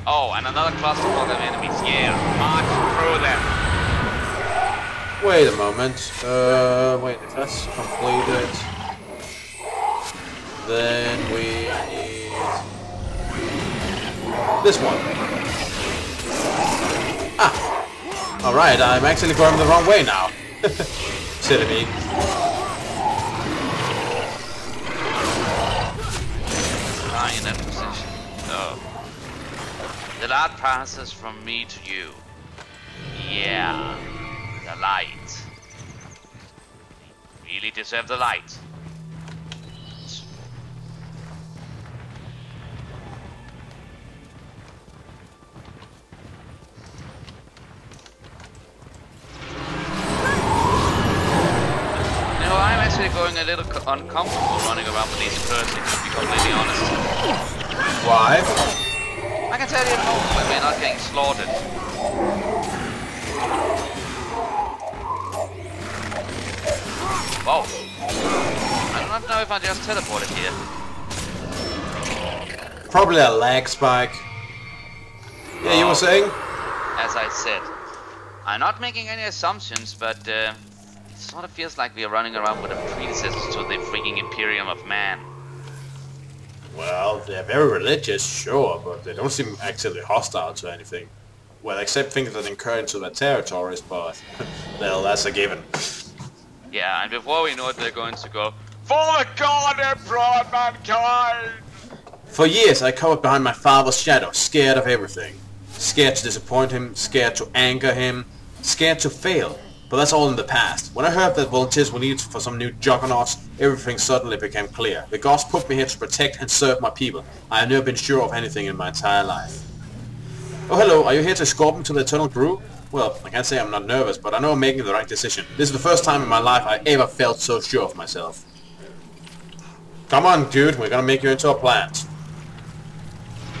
Oh, and another clusterfuck of enemies. Yeah, march through them. Wait a moment. Wait, if that's completed, then we need this one. Ah! Alright, I'm actually going the wrong way now. Silly me. In that position. Oh. The light passes from me to you. Yeah. The light. You really deserve the light. You know, I'm actually going a little uncomfortable running around with these cursings, to be completely honest. Why? I can tell you at home when we're not getting slaughtered. Whoa. I do not know if I just teleported here. Probably a lag spike. Yeah, you were saying? As I said, I'm not making any assumptions, but it sort of feels like we are running around with a predecessor to the freaking Imperium of Man. Well, they're very religious, sure, but they don't seem actually hostile to anything. Well, except things that incur into their territories, but well, that's a given. Yeah, and before we know it, they're going to go, "For the God that brought mankind!" For years, I cowered behind my father's shadow, scared of everything. Scared to disappoint him, scared to anger him, scared to fail. But that's all in the past. When I heard that volunteers were needed for some new juggernauts, everything suddenly became clear. The gods put me here to protect and serve my people. I have never been sure of anything in my entire life. Oh, hello, are you here to escort me to the Eternal Groove? Well, I can't say I'm not nervous, but I know I'm making the right decision. This is the first time in my life I ever felt so sure of myself. Come on, dude, we're gonna make you into a plant.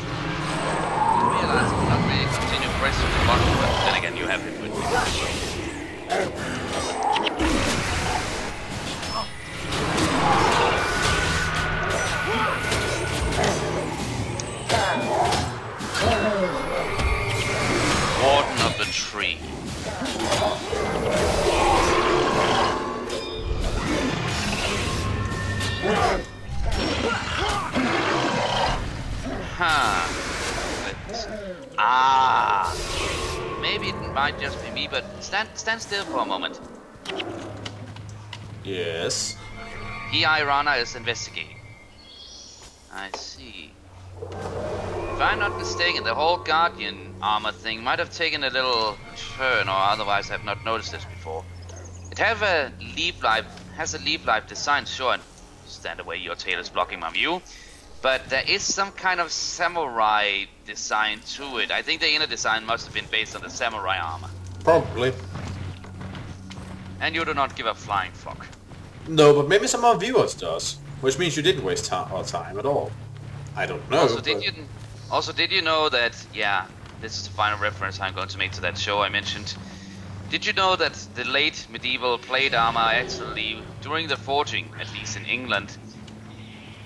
I realize I'm not really continue pressing the button, but then again, you have it with me. Warden of the Tree. Huh. Ah. Maybe it might just be me, but stand still for a moment. Yes. P.I. Rana is investigating. I see. If I'm not mistaken, the whole Guardian armor thing might have taken a little turn, or otherwise I've not noticed this before. It has a leaf-like design, sure, and stand away, your tail is blocking my view. But there is some kind of samurai design to it. I think the inner design must have been based on the samurai armor. Probably. And you do not give a flying fuck. No, but maybe some of our viewers does. Which means you didn't waste our time at all. I don't know. Also, did you know that, yeah, this is the final reference I'm going to make to that show I mentioned. Did you know that the late medieval plate armor actually, during the forging, at least in England,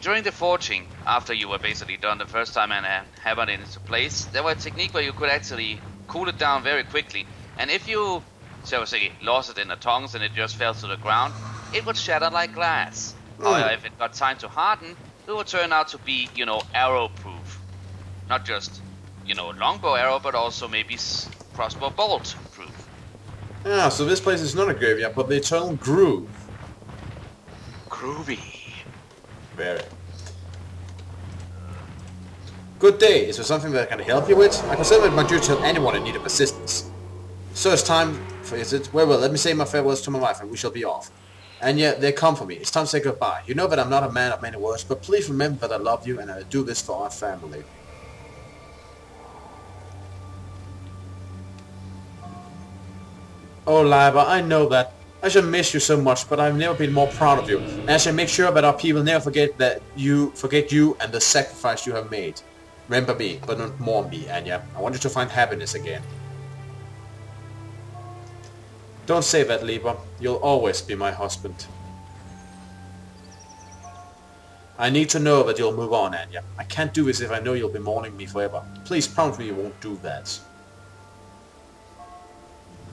during the forging, after you were basically done the first time and hammered it into place, there was a technique where you could actually cool it down very quickly. And if you, shall we say, lost it in the tongs and it just fell to the ground, it would shatter like glass. However, if it got time to harden, it would turn out to be, you know, arrow-proof. Not just, you know, longbow arrow, but also maybe crossbow bolt-proof. Ah, so this place is not a graveyard, but the Eternal Groove. Groovy. Very. Good day. Is there something that I can help you with? I consider it my duty to help anyone in need of assistance. So it's time for, is it? Well, let me say my farewells to my wife and we shall be off. And yet, they come for me. It's time to say goodbye. You know that I'm not a man of many words, but please remember that I love you and I do this for our family. Oh, Liber, I know that. I shall miss you so much, but I've never been more proud of you. And I shall make sure that our people never forget you and the sacrifice you have made. Remember me, but not more me, Anya. I want you to find happiness again. Don't say that, Liber. You'll always be my husband. I need to know that you'll move on, Anya. I can't do this if I know you'll be mourning me forever. Please promise me you won't do that.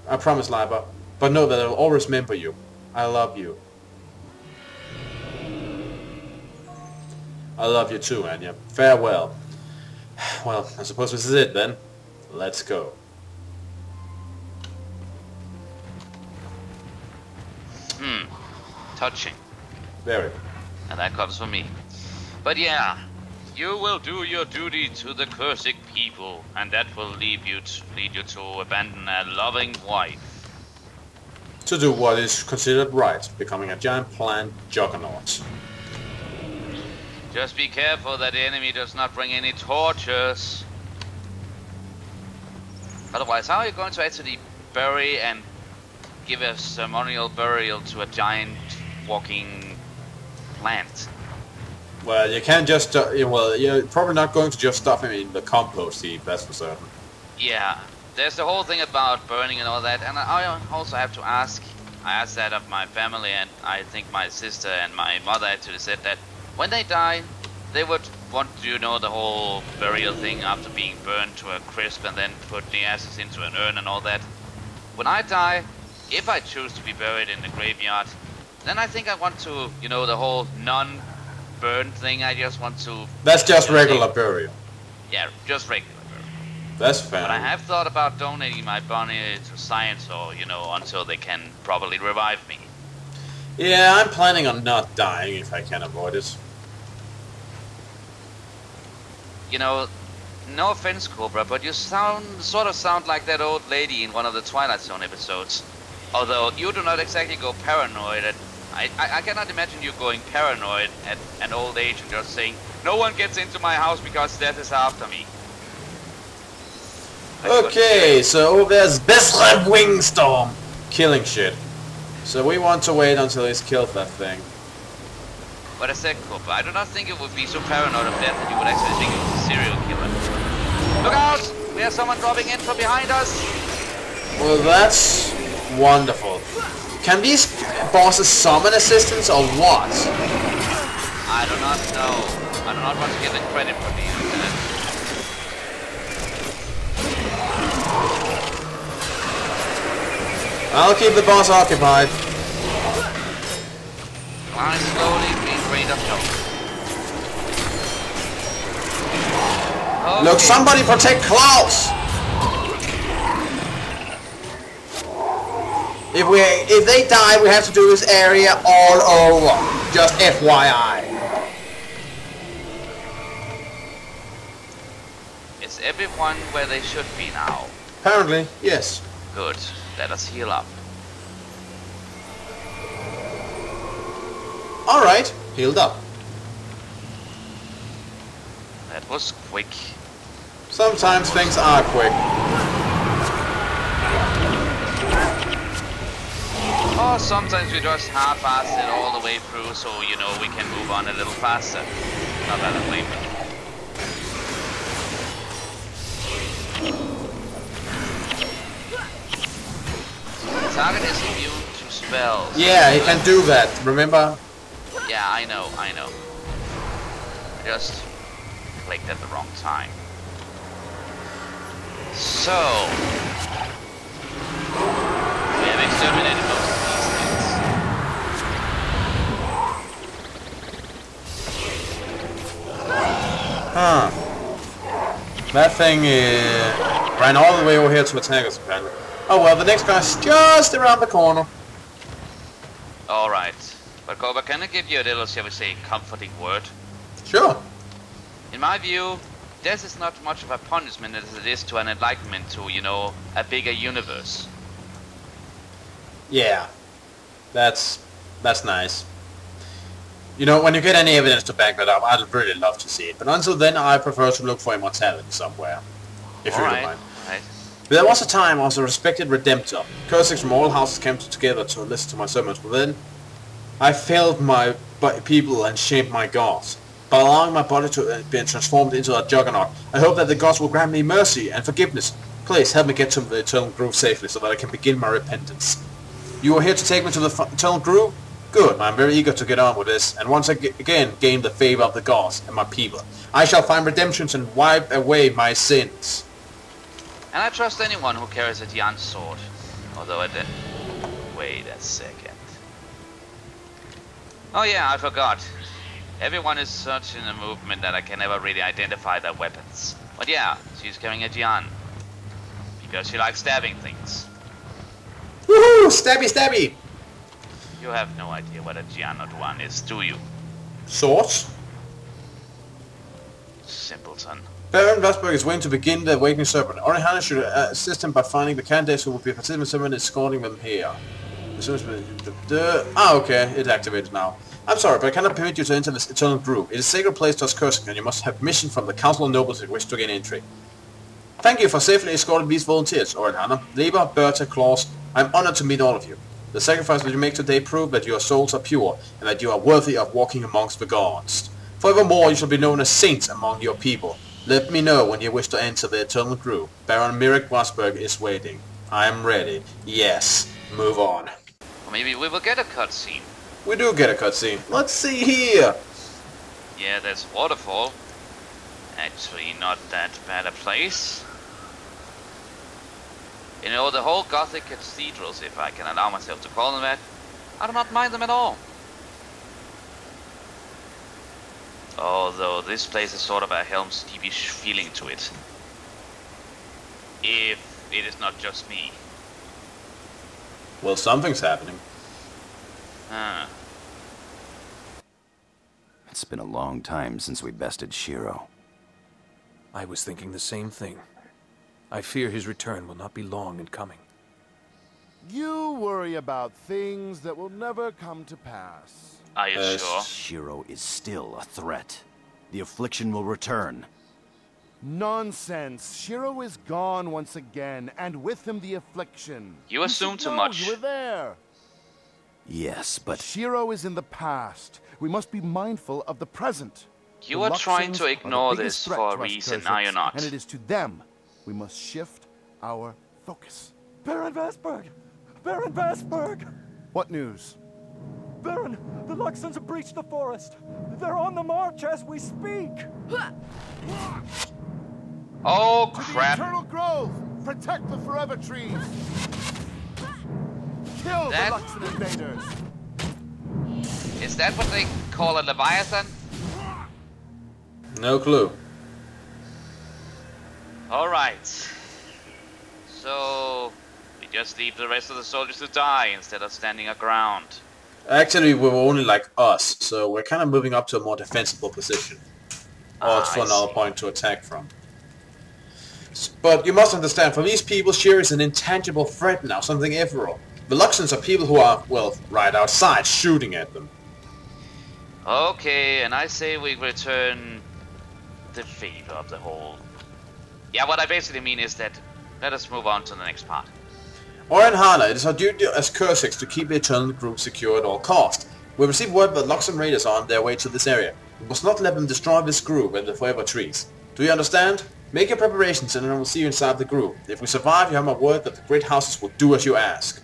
I promise, Liber. But know that I'll always remember you. I love you. I love you too, Anya. Farewell. Well, I suppose this is it then. Let's go. Touching. Very. And that comes from me. But yeah, you will do your duty to the Kursic people, and that will lead you to abandon a loving wife. To do what is considered right, becoming a giant plant juggernaut. Just be careful that the enemy does not bring any torches. Otherwise, how are you going to actually bury and give a ceremonial burial to a giant walking plant? Well, you can't just... well, you're probably not going to just stuff him in the compost heap, that's for certain. Yeah, there's the whole thing about burning and all that, and I also have to ask... I asked that of my family, and I think my sister and my mother actually said that when they die, they would want to know the whole burial thing after being burned to a crisp and then put the ashes into an urn and all that. When I die, if I choose to be buried in the graveyard, then I think I want to, you know, the whole non-burn thing. I just want to... That's just regular burial. Yeah, just regular burial. That's fair. But I have thought about donating my body to science, or, you know, until they can properly revive me. Yeah, I'm planning on not dying if I can avoid it. You know, no offense, Cobra, but you sort of sound like that old lady in one of the Twilight Zone episodes. Although you do not exactly go paranoid. I cannot imagine you going paranoid at an old age and just saying, "No one gets into my house because death is after me." Okay, so there's Besra Wingstorm killing shit. So we want to wait until he's killed that thing. But I said, Cobra, I do not think it would be so paranoid of death that you would actually think it was a serial killer. Look out! We have someone dropping in from behind us! Well, that's wonderful. Can these bosses summon assistance or what? I do not know. I do not want to get the credit for these. I'll keep the boss occupied. I'm slowly being drained of health. Okay. Look, somebody protect Klaus! If they die, we have to do this area all over. Just FYI. Is everyone where they should be now? Apparently, yes. Good. Let us heal up. Alright, healed up. That was quick. Sometimes things are quick. Or sometimes we just half-ass it all the way through so, you know, we can move on a little faster. Not that way, but... The target is immune to spells. Yeah, he can do that, remember? Yeah, I know. I just clicked at the wrong time. So... we have exterminated most of these things. Huh. That thing ran all the way over here to attack us, apparently. Oh well, the next guy's just around the corner. Alright. But Cobra, can I give you a little, shall we say, comforting word? Sure. In my view, death is not much of a punishment as it is to an enlightenment to, you know, a bigger universe. Yeah. That's nice. You know, when you get any evidence to back that up, I'd really love to see it. But until then, I prefer to look for immortality somewhere. If you don't mind. Right. There was a time I was a respected redemptor. Cursings from all houses came together to listen to my sermons, but then I failed my people and shamed my gods. By allowing my body to be transformed into a juggernaut, I hope that the gods will grant me mercy and forgiveness. Please help me get to the Eternal Groove safely so that I can begin my repentance. You are here to take me to the Eternal Groove? Good, I'm very eager to get on with this, and once again gain the favor of the gods and my people. I shall find redemption and wipe away my sins. And I trust anyone who carries a Dian sword. Although I did... Wait a second. Oh yeah, I forgot. Everyone is such in a movement that I can never really identify their weapons. But yeah, she's carrying a Dian. Because she likes stabbing things. Woohoo! Stabby stabby! You have no idea what a Dian or Duan is, do you? Swords? Simpleton. Baron Vesberg is waiting to begin the Awakening Serpent. Orihana should assist him by finding the candidates who will be participating serpent and escorting them here. Okay, it's activated now. I'm sorry, but I cannot permit you to enter this eternal group. It is a sacred place to us cursing, and you must have permission from the Council of Nobles if you wish to gain entry. Thank you for safely escorting these volunteers, Orihana. Lieber, Berta, Klaus, I'm honored to meet all of you. The sacrifice that you make today prove that your souls are pure, and that you are worthy of walking amongst the gods. Furthermore, you shall be known as saints among your people. Let me know when you wish to enter the eternal group. Baron Mirek Wasberg is waiting. I am ready. Yes. Move on. Or maybe we will get a cutscene. We do get a cutscene. Let's see here. Yeah, there's a waterfall. Actually, not that bad a place. You know, the whole Gothic cathedrals, if I can allow myself to call them that, I do not mind them at all. Although this place is sort of a Helm's Deep-ish feeling to it. If it is not just me. Well, something's happening. It's been a long time since we bested Shiro. I was thinking the same thing. I fear his return will not be long in coming. You worry about things that will never come to pass. Are you sure? Shiro is still a threat. The affliction will return. Nonsense. Shiro is gone once again, and with him the affliction. You assume should too know much. You were there. Yes, but Shiro is in the past. We must be mindful of the present. You The are trying Luxons to are the ignore biggest this threat for a to us reason, Kursiks, are you not? And it is to them we must shift our focus. Baron Vesberg! Baron Vesberg! What news? Baron, the Luxons have breached the forest. They're on the march as we speak. Oh To the crap! Eternal Grove! Protect the Forever Trees! Kill That- the Luxon invaders! Is that what they call a Leviathan? No clue. Alright. So... we just leave the rest of the soldiers to die instead of standing our ground. Actually, we were only like us, so we're kind of moving up to a more defensible position. Or it's for I another see. point to attack from. But you must understand, for these people, Shiro is an intangible threat now, something ephemeral. The Luxons are people who are, well, right outside, shooting at them. Okay, and I say we return the favor of the whole. Yeah, what I basically mean is that let us move on to the next part. Orihana, it is our duty as Kursiks to keep the Eternal Group secure at all costs. We received word that Luxon raiders are on their way to this area. We must not let them destroy this group and the Forever Trees. Do you understand? Make your preparations and I will see you inside the group. If we survive, you have my word that the great houses will do as you ask.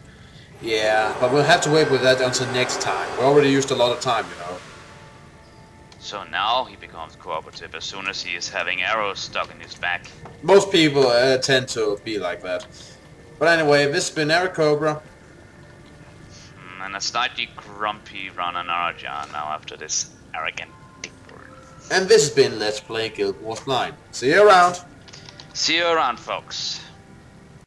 Yeah, but we'll have to wait with that until next time. We already used a lot of time, you know. So now he becomes cooperative as soon as he is having arrows stuck in his back. Most people tend to be like that. But anyway, this has been Eric Cobra. And a slightly grumpy Rana Narajan now after this arrogant dickbird. And this has been Let's Play Guild Wars Blind. See you around! See you around, folks.